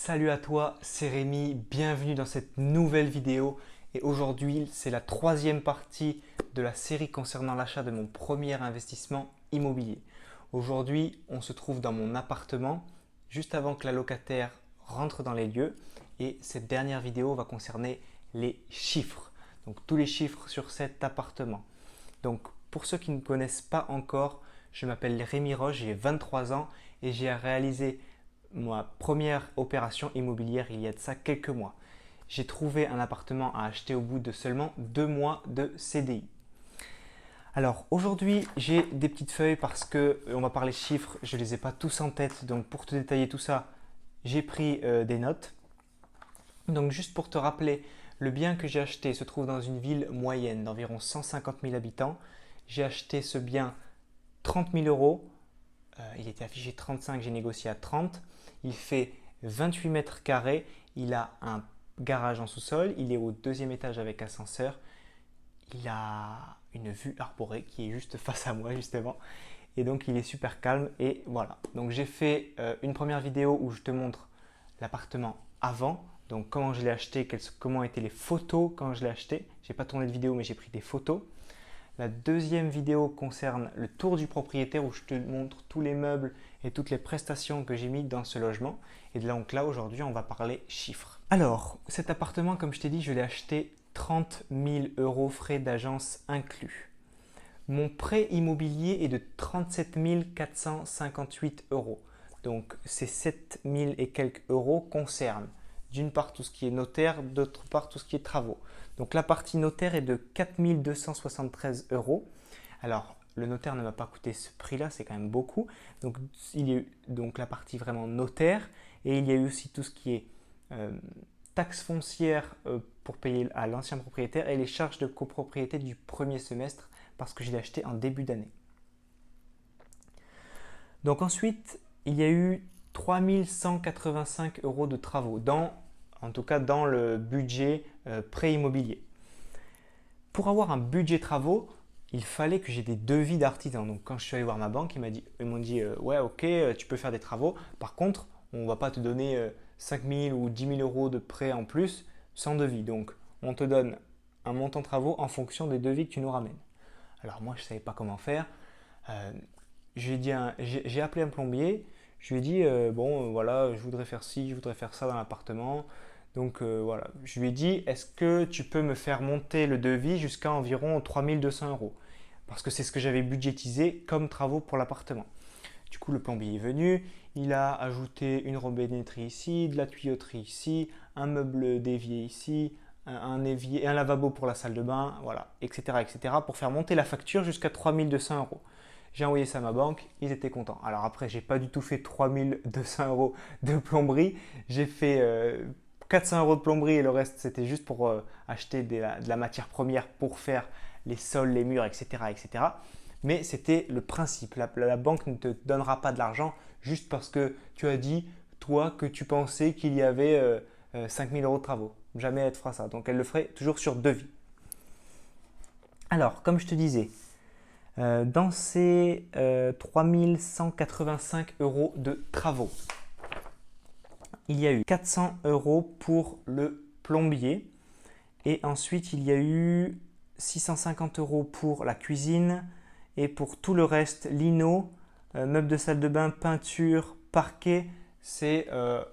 Salut à toi, c'est Rémi, bienvenue dans cette nouvelle vidéo et aujourd'hui c'est la troisième partie de la série concernant l'achat de mon premier investissement immobilier. Aujourd'hui on se trouve dans mon appartement juste avant que la locataire rentre dans les lieux et cette dernière vidéo va concerner les chiffres, donc tous les chiffres sur cet appartement. Donc pour ceux qui ne me connaissent pas encore, je m'appelle Rémi Roche, j'ai 23 ans et j'ai réalisé ma première opération immobilière il y a de ça quelques mois. J'ai trouvé un appartement à acheter au bout de seulement 2 mois de CDI. Alors aujourd'hui j'ai des petites feuilles parce que on va parler chiffres, je ne les ai pas tous en tête, donc pour te détailler tout ça, j'ai pris des notes. Donc juste pour te rappeler, le bien que j'ai acheté se trouve dans une ville moyenne d'environ 150 000 habitants. J'ai acheté ce bien 30 000 euros. Il était affiché 35, j'ai négocié à 30. Il fait 28 mètres carrés. Il a un garage en sous-sol. Il est au deuxième étage avec ascenseur. Il a une vue arborée qui est juste face à moi justement. Et donc il est super calme et voilà. Donc j'ai fait une première vidéo où je te montre l'appartement avant. Donc comment je l'ai acheté, comment étaient les photos quand je l'ai acheté. J'ai pas tourné de vidéo mais j'ai pris des photos. La deuxième vidéo concerne le tour du propriétaire où je te montre tous les meubles et toutes les prestations que j'ai mis dans ce logement. Et donc là, aujourd'hui, on va parler chiffres. Alors, cet appartement, comme je t'ai dit, je l'ai acheté 30 000 euros frais d'agence inclus. Mon prêt immobilier est de 37 458 euros. Donc, ces 7 000 et quelques euros concernent d'une part tout ce qui est notaire, d'autre part tout ce qui est travaux. Donc la partie notaire est de 4 273 euros. Alors le notaire ne m'a pas coûté ce prix-là, c'est quand même beaucoup. Donc il y a eu donc la partie vraiment notaire et il y a eu aussi tout ce qui est taxes foncières pour payer à l'ancien propriétaire et les charges de copropriété du premier semestre parce que je l'ai acheté en début d'année. Donc ensuite, il y a eu 3 185 euros de travaux, en tout cas dans le budget prêt immobilier. Pour avoir un budget travaux, il fallait que j'ai des devis d'artisans. Donc quand je suis allé voir ma banque, ils m'ont dit ouais ok, tu peux faire des travaux. Par contre, on ne va pas te donner 5 000 ou 10 000 euros de prêt en plus sans devis. Donc on te donne un montant de travaux en fonction des devis que tu nous ramènes. Alors moi je ne savais pas comment faire. J'ai appelé un plombier, je lui ai dit bon voilà, je voudrais faire ci, je voudrais faire ça dans l'appartement. Donc voilà, je lui ai dit est-ce que tu peux me faire monter le devis jusqu'à environ 3 200 euros parce que c'est ce que j'avais budgétisé comme travaux pour l'appartement. Du coup, le plombier est venu, il a ajouté une robinetterie ici, de la tuyauterie ici, un meuble d'évier ici, un évier, un lavabo pour la salle de bain, voilà, etc., etc., pour faire monter la facture jusqu'à 3 200 euros. J'ai envoyé ça à ma banque, ils étaient contents. Alors après, j'ai pas du tout fait 3 200 euros de plomberie, j'ai fait 400 euros de plomberie et le reste c'était juste pour acheter de la matière première pour faire les sols, les murs, etc., etc. Mais c'était le principe. La banque ne te donnera pas de l'argent juste parce que tu as dit, toi, que tu pensais qu'il y avait 5 000 euros de travaux. Jamais elle te fera ça. Donc elle le ferait toujours sur devis. Alors, comme je te disais, dans ces 3 185 euros de travaux, il y a eu 400 euros pour le plombier et ensuite il y a eu 650 euros pour la cuisine et pour tout le reste, lino, meubles de salle de bain, peinture, parquet, c'est à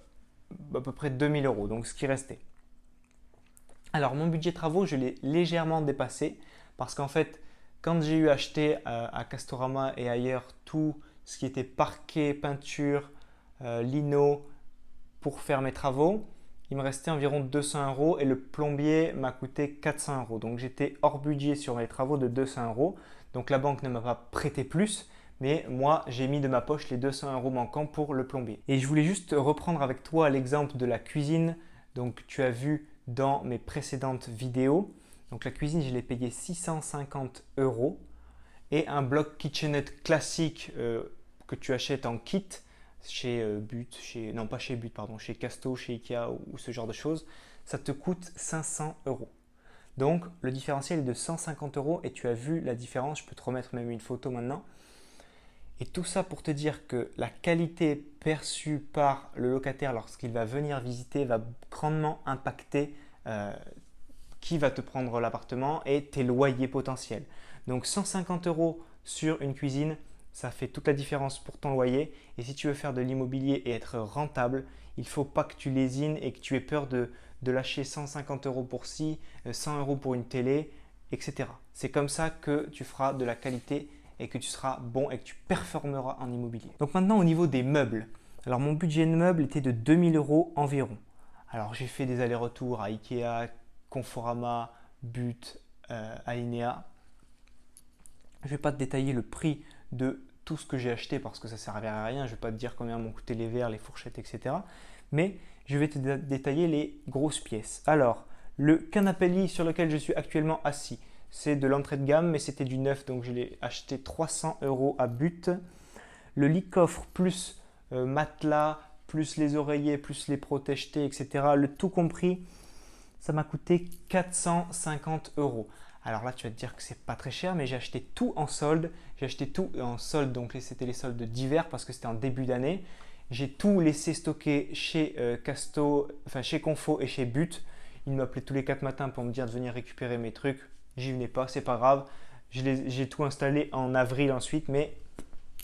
peu près 2000 euros, donc ce qui restait. Alors mon budget travaux, je l'ai légèrement dépassé parce qu'en fait, quand j'ai eu acheté à Castorama et ailleurs tout ce qui était parquet, peinture, lino pour faire mes travaux, il me restait environ 200 euros et le plombier m'a coûté 400 euros. Donc j'étais hors budget sur mes travaux de 200 euros. Donc la banque ne m'a pas prêté plus, mais moi j'ai mis de ma poche les 200 euros manquants pour le plombier. Et je voulais juste reprendre avec toi l'exemple de la cuisine. Donc tu as vu dans mes précédentes vidéos. Donc la cuisine, je l'ai payé 650 euros. Et un bloc kitchenette classique que tu achètes en kit chez But, non pas chez But, pardon, chez Casto, chez Ikea ou ce genre de choses, ça te coûte 500 euros. Donc le différentiel est de 150 euros et tu as vu la différence, je peux te remettre même une photo maintenant. Et tout ça pour te dire que la qualité perçue par le locataire lorsqu'il va venir visiter va grandement impacter qui va te prendre l'appartement et tes loyers potentiels. Donc 150 € sur une cuisine, ça fait toute la différence pour ton loyer. Et si tu veux faire de l'immobilier et être rentable, il ne faut pas que tu lésines et que tu aies peur de lâcher 150 € pour ci, 100 € pour une télé, etc. C'est comme ça que tu feras de la qualité et que tu seras bon et que tu performeras en immobilier. Donc maintenant au niveau des meubles. Alors mon budget de meubles était de 2000 € environ. Alors j'ai fait des allers-retours à Ikea, Conforama, But, Alinea. Je ne vais pas te détailler le prix de tout ce que j'ai acheté parce que ça ne servait à rien. Je ne vais pas te dire combien m'ont coûté les verres, les fourchettes, etc. Mais je vais te détailler les grosses pièces. Alors, le canapé lit sur lequel je suis actuellement assis, c'est de l'entrée de gamme, mais c'était du neuf, donc je l'ai acheté 300 € à But. Le lit coffre plus matelas, plus les oreillers, plus les protège-thé, etc. Le tout compris, ça m'a coûté 450 €. Alors là, tu vas te dire que c'est pas très cher, mais j'ai acheté tout en solde. J'ai acheté tout en solde, donc c'était les soldes d'hiver parce que c'était en début d'année. J'ai tout laissé stocker chez Casto, enfin chez Confo et chez But. Ils m'appelaient tous les 4 matins pour me dire de venir récupérer mes trucs. J'y venais pas, c'est pas grave. J'ai tout installé en avril ensuite, mais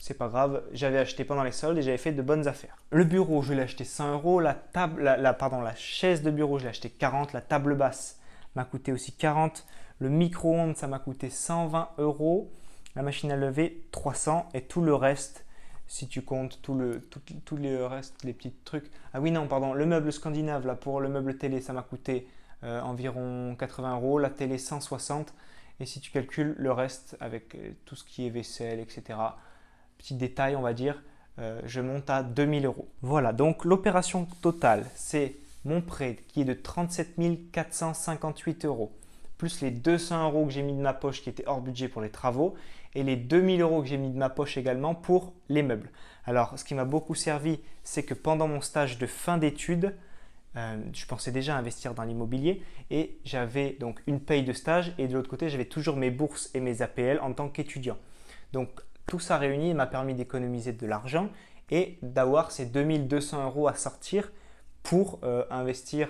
c'est pas grave. J'avais acheté pendant les soldes et j'avais fait de bonnes affaires. Le bureau, je l'ai acheté 100 €. La chaise de bureau, je l'ai acheté 40. La table basse m'a coûté aussi 40. Le micro-ondes, ça m'a coûté 120 €. La machine à laver, 300. Et tout le reste, si tu comptes tout le reste, les petits trucs. Ah oui, non, pardon. Le meuble scandinave, là, pour le meuble télé, ça m'a coûté environ 80 €. La télé, 160. Et si tu calcules le reste avec tout ce qui est vaisselle, etc., petit détail, on va dire, je monte à 2000 €. Voilà, donc l'opération totale, c'est mon prêt qui est de 37 458 €, plus les 200 € que j'ai mis de ma poche qui étaient hors budget pour les travaux, et les 2000 € que j'ai mis de ma poche également pour les meubles. Alors, ce qui m'a beaucoup servi, c'est que pendant mon stage de fin d'études, je pensais déjà investir dans l'immobilier et j'avais donc une paye de stage et de l'autre côté, j'avais toujours mes bourses et mes APL en tant qu'étudiant. Donc, tout ça réuni m'a permis d'économiser de l'argent et d'avoir ces 2200 € à sortir pour investir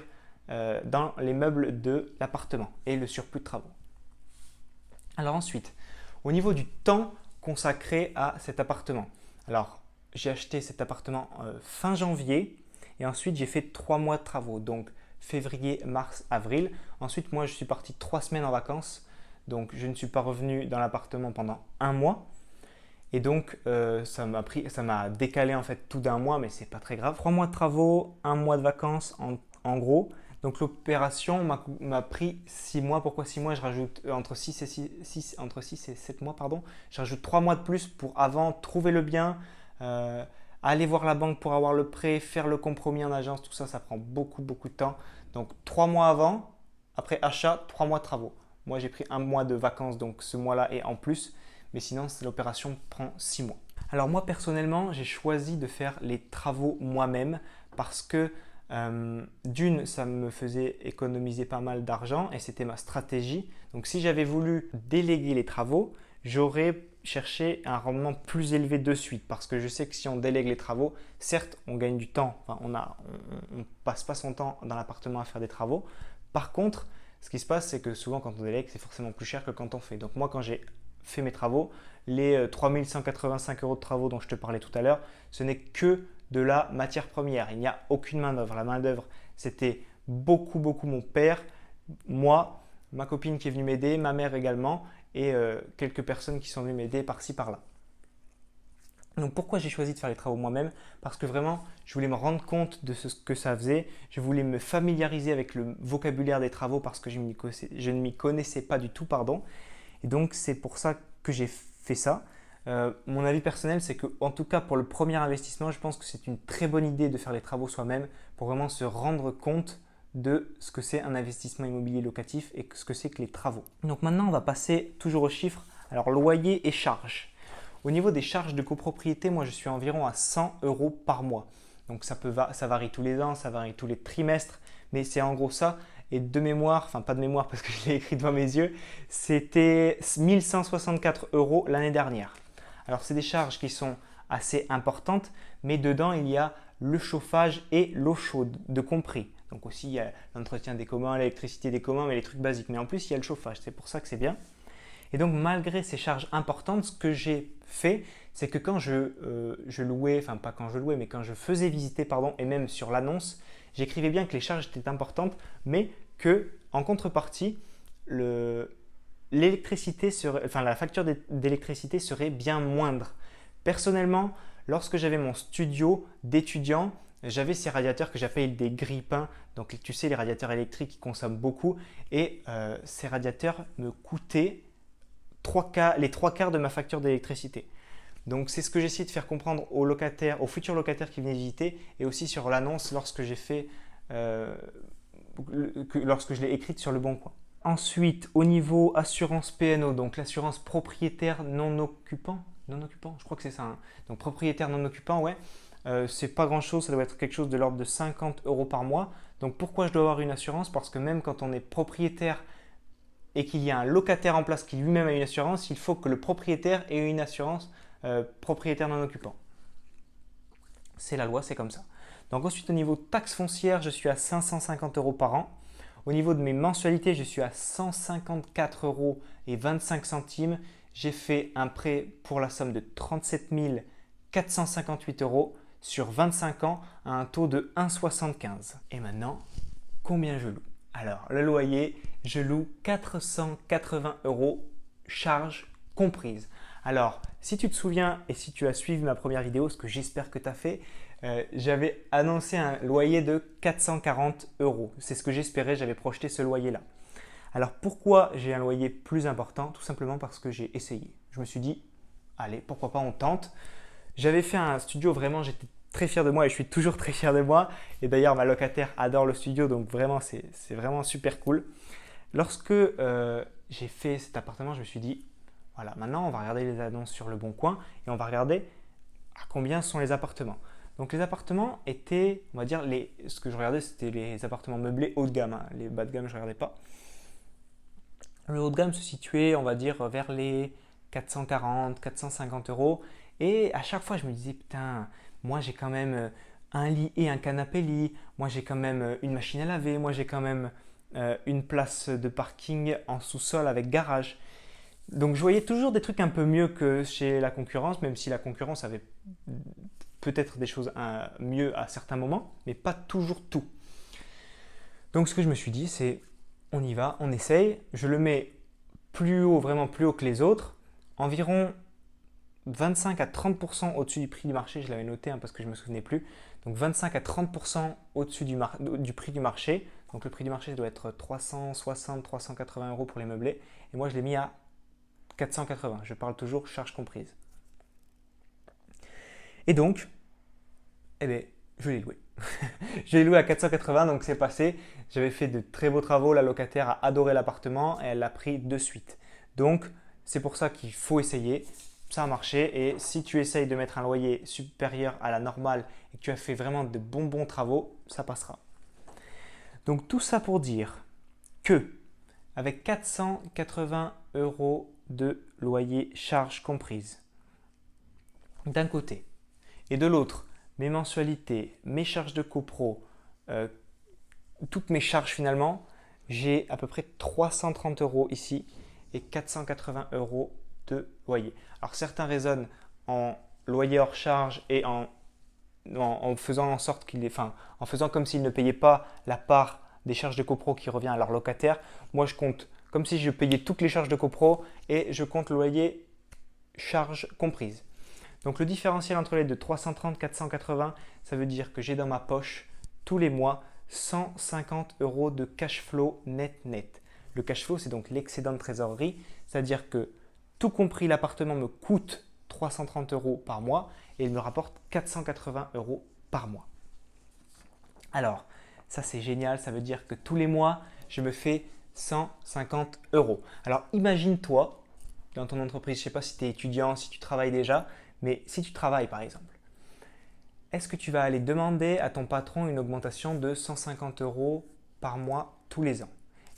dans les meubles de l'appartement et le surplus de travaux. Alors ensuite, au niveau du temps consacré à cet appartement. Alors, j'ai acheté cet appartement fin janvier et ensuite j'ai fait 3 mois de travaux, donc février, mars, avril. Ensuite, moi, je suis parti 3 semaines en vacances, donc je ne suis pas revenu dans l'appartement pendant 1 mois. Et donc, ça m'a décalé en fait tout d'un mois, mais c'est pas très grave. 3 mois de travaux, 1 mois de vacances en gros. Donc, l'opération m'a pris 6 mois. Pourquoi 6 mois? Je rajoute entre 6 et 7 mois, pardon. Je rajoute 3 mois de plus pour avant trouver le bien, aller voir la banque pour avoir le prêt, faire le compromis en agence. Tout ça, ça prend beaucoup, beaucoup de temps. Donc, 3 mois avant, après achat, 3 mois de travaux. Moi, j'ai pris 1 mois de vacances, donc ce mois-là est en plus. Mais sinon, l'opération prend 6 mois. Alors moi, personnellement, j'ai choisi de faire les travaux moi-même parce que d'une, ça me faisait économiser pas mal d'argent et c'était ma stratégie. Donc si j'avais voulu déléguer les travaux, j'aurais cherché un rendement plus élevé de suite parce que je sais que si on délègue les travaux, certes, on gagne du temps. Enfin, on passe pas son temps dans l'appartement à faire des travaux. Par contre, ce qui se passe, c'est que souvent quand on délègue, c'est forcément plus cher que quand on fait. Donc moi, quand j'ai fait mes travaux, les 3185 € de travaux dont je te parlais tout à l'heure, ce n'est que de la matière première. Il n'y a aucune main d'œuvre. La main d'œuvre, c'était beaucoup mon père, moi, ma copine qui est venue m'aider, ma mère également et quelques personnes qui sont venues m'aider par-ci par-là. Donc pourquoi j'ai choisi de faire les travaux moi-même? Parce que vraiment, je voulais me rendre compte de ce que ça faisait. Je voulais me familiariser avec le vocabulaire des travaux parce que je ne m'y connaissais pas du tout, pardon. Et donc, c'est pour ça que j'ai fait ça. Mon avis personnel, c'est qu'en tout cas, pour le premier investissement, je pense que c'est une très bonne idée de faire les travaux soi-même pour vraiment se rendre compte de ce que c'est un investissement immobilier locatif et ce que c'est que les travaux. Donc maintenant, on va passer toujours aux chiffres. Alors, loyer et charges. Au niveau des charges de copropriété, moi, je suis environ à 100 € par mois. Donc, ça varie tous les ans, ça varie tous les trimestres, mais c'est en gros ça. Et de mémoire, enfin pas de mémoire parce que je l'ai écrit devant mes yeux, c'était 1164 € l'année dernière. Alors, c'est des charges qui sont assez importantes, mais dedans, il y a le chauffage et l'eau chaude de compris. Donc aussi, il y a l'entretien des communs, l'électricité des communs, mais les trucs basiques. Mais en plus, il y a le chauffage, c'est pour ça que c'est bien. Et donc, malgré ces charges importantes, ce que j'ai fait, c'est que quand je louais, enfin pas quand je louais, mais quand je faisais visiter, pardon, et même sur l'annonce, j'écrivais bien que les charges étaient importantes, mais que en contrepartie, l'électricité serait, enfin la facture d'électricité serait bien moindre. Personnellement, lorsque j'avais mon studio d'étudiant, j'avais ces radiateurs que j'appelle des grille-pains. Donc tu sais, les radiateurs électriques qui consomment beaucoup. Et ces radiateurs me coûtaient les trois quarts de ma facture d'électricité. Donc c'est ce que j'essaie de faire comprendre aux locataires, aux futurs locataires qui venaient visiter, et aussi sur l'annonce lorsque j'ai fait, lorsque je l'ai écrite sur le Bon Coin. Ensuite, au niveau assurance PNO, donc l'assurance propriétaire non occupant, je crois que c'est ça. Hein. Donc propriétaire non occupant, ouais. C'est pas grand chose, ça doit être quelque chose de l'ordre de 50 € par mois. Donc pourquoi je dois avoir une assurance? Parce que même quand on est propriétaire et qu'il y a un locataire en place qui lui-même a une assurance, il faut que le propriétaire ait une assurance propriétaire non occupant. C'est la loi, c'est comme ça. Donc ensuite, au niveau taxe foncière, je suis à 550 € par an. Au niveau de mes mensualités, je suis à 154,25 €. J'ai fait un prêt pour la somme de 37 458 € sur 25 ans à un taux de 1,75. Et maintenant, combien je loue? Alors, le loyer, je loue 480 €, charges comprises. Alors, si tu te souviens et si tu as suivi ma première vidéo, ce que j'espère que tu as fait, j'avais annoncé un loyer de 440 €. C'est ce que j'espérais, j'avais projeté ce loyer-là. Alors, pourquoi j'ai un loyer plus important? Tout simplement parce que j'ai essayé. Je me suis dit, allez, pourquoi pas, on tente. J'avais fait un studio, vraiment, j'étais très fier de moi et je suis toujours très fier de moi. Et d'ailleurs, ma locataire adore le studio, donc vraiment, c'est vraiment super cool. Lorsque j'ai fait cet appartement, je me suis dit, voilà, maintenant, on va regarder les annonces sur le Bon Coin et on va regarder à combien sont les appartements. Donc, les appartements étaient, on va dire, ce que je regardais, c'était les appartements meublés haut de gamme. Hein. Les bas de gamme, je ne regardais pas. Le haut de gamme se situait, on va dire, vers les 440, 450 €. Et à chaque fois, je me disais, putain, moi j'ai quand même un lit et un canapé lit. Moi j'ai quand même une machine à laver. Moi j'ai quand même une place de parking en sous-sol avec garage. Donc je voyais toujours des trucs un peu mieux que chez la concurrence, même si la concurrence avait peut-être des choses mieux à certains moments, mais pas toujours tout. Donc ce que je me suis dit, c'est on y va, on essaye. Je le mets plus haut, vraiment plus haut que les autres, environ 25 à 30% au-dessus du prix du marché, je l'avais noté hein, parce que je ne me souvenais plus. Donc 25 à 30% au-dessus du prix du marché. Donc le prix du marché doit être 360, 380 € pour les meublés. Et moi je l'ai mis à 480. Je parle toujours charges comprises. Et donc, eh bien, je l'ai loué. Je l'ai loué à 480, donc c'est passé. J'avais fait de très beaux travaux. La locataire a adoré l'appartement et elle l'a pris de suite. Donc, c'est pour ça qu'il faut essayer. Ça a marché et si tu essayes de mettre un loyer supérieur à la normale et que tu as fait vraiment de bons travaux, ça passera. Donc tout ça pour dire que avec 480 € de loyer charges comprises d'un côté et de l'autre, mes mensualités, mes charges de copro, toutes mes charges finalement, j'ai à peu près 330 € ici et 480 € de loyer. Alors certains raisonnent en loyer hors charge et en faisant en sorte en faisant comme s'ils ne payaient pas la part des charges de copro qui revient à leur locataire. Moi, je compte comme si je payais toutes les charges de copro et je compte le loyer charges comprises. Donc le différentiel entre les deux, 330 480, ça veut dire que j'ai dans ma poche tous les mois 150 € de cash flow net. Le cash flow, c'est donc l'excédent de trésorerie, c'est-à-dire que tout compris, l'appartement me coûte 330 € par mois et il me rapporte 480 € par mois. Alors, ça c'est génial, ça veut dire que tous les mois, je me fais 150 €. Alors, imagine-toi dans ton entreprise, je ne sais pas si tu es étudiant, si tu travailles déjà, mais si tu travailles par exemple, est-ce que tu vas aller demander à ton patron une augmentation de 150 € par mois tous les ans?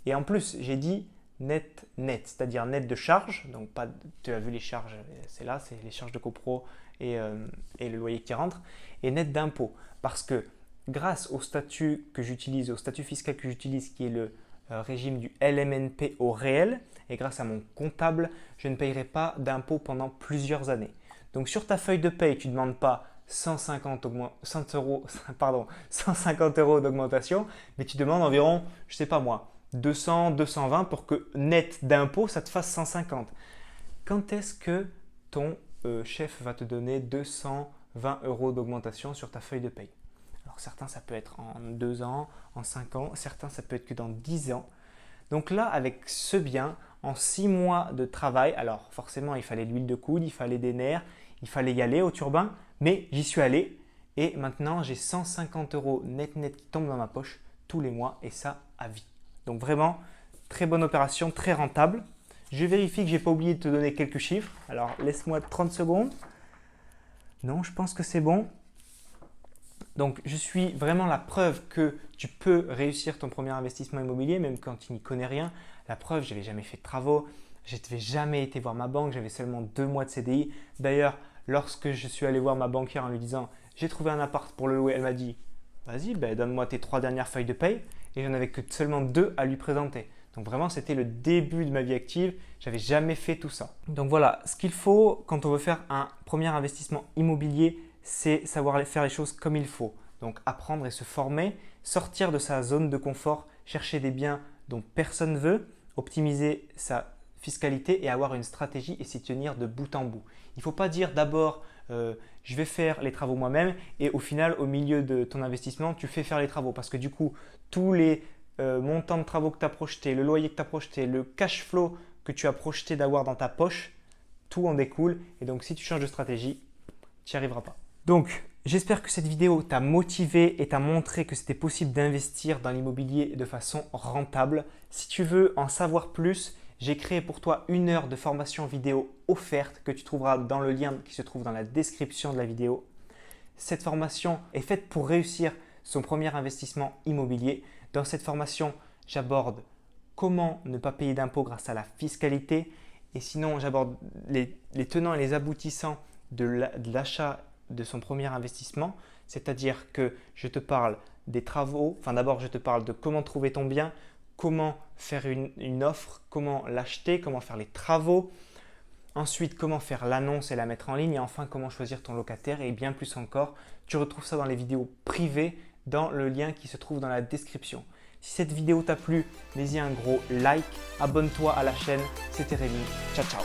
Et en plus, j'ai dit net, c'est-à-dire net de charge, donc pas, tu as vu les charges, c'est là, c'est les charges de copro et le loyer qui rentre, et net d'impôt, parce que grâce au statut que j'utilise, au statut fiscal que j'utilise, qui est le régime du LMNP au réel, et grâce à mon comptable, je ne payerai pas d'impôt pendant plusieurs années. Donc sur ta feuille de paye, tu ne demandes pas 150 euros d'augmentation, mais tu demandes environ, je ne sais pas moi, 200, 220 pour que net d'impôt, ça te fasse 150. Quand est-ce que ton chef va te donner 220 euros d'augmentation sur ta feuille de paye? Alors certains, ça peut être en 2 ans, en 5 ans, certains, ça peut être que dans 10 ans. Donc là, avec ce bien, en 6 mois de travail, alors forcément, il fallait de l'huile de coude, il fallait des nerfs, il fallait y aller au turbin, mais j'y suis allé et maintenant, j'ai 150 euros net qui tombent dans ma poche tous les mois et ça à vie. Donc vraiment, très bonne opération, très rentable. Je vérifie que je n'ai pas oublié de te donner quelques chiffres. Alors, laisse-moi 30 secondes. Non, je pense que c'est bon. Donc, je suis vraiment la preuve que tu peux réussir ton premier investissement immobilier, même quand tu n'y connais rien. La preuve, je n'avais jamais fait de travaux, je n'avais jamais été voir ma banque, j'avais seulement 2 mois de CDI. D'ailleurs, lorsque je suis allé voir ma banquière en lui disant « j'ai trouvé un appart pour le louer », elle m'a dit « vas-y, donne-moi tes 3 dernières feuilles de paye ». Et j'en avais que seulement 2 à lui présenter. Donc vraiment, c'était le début de ma vie active. Je n'avais jamais fait tout ça. Donc voilà, ce qu'il faut quand on veut faire un premier investissement immobilier, c'est savoir faire les choses comme il faut. Donc apprendre et se former, sortir de sa zone de confort, chercher des biens dont personne ne veut, optimiser sa fiscalité et avoir une stratégie et s'y tenir de bout en bout. Il ne faut pas dire d'abord je vais faire les travaux moi-même et au final, au milieu de ton investissement, tu fais faire les travaux parce que du coup, tous les montants de travaux que tu as projetés, le loyer que tu as projeté, le cash flow que tu as projeté d'avoir dans ta poche, tout en découle et donc si tu changes de stratégie, tu n'y arriveras pas. Donc, j'espère que cette vidéo t'a motivé et t'a montré que c'était possible d'investir dans l'immobilier de façon rentable. Si tu veux en savoir plus, j'ai créé pour toi 1 heure de formation vidéo offerte que tu trouveras dans le lien qui se trouve dans la description de la vidéo. Cette formation est faite pour réussir son premier investissement immobilier. Dans cette formation, j'aborde comment ne pas payer d'impôts grâce à la fiscalité et sinon j'aborde les tenants et les aboutissants de l'achat de son premier investissement, c'est-à-dire que je te parle des travaux, d'abord je te parle de comment trouver ton bien, comment faire une offre, comment l'acheter, comment faire les travaux, ensuite comment faire l'annonce et la mettre en ligne et enfin comment choisir ton locataire et bien plus encore. Tu retrouves ça dans les vidéos privées dans le lien qui se trouve dans la description. Si cette vidéo t'a plu, mets-y un gros like, abonne-toi à la chaîne, c'était Rémi, ciao ciao.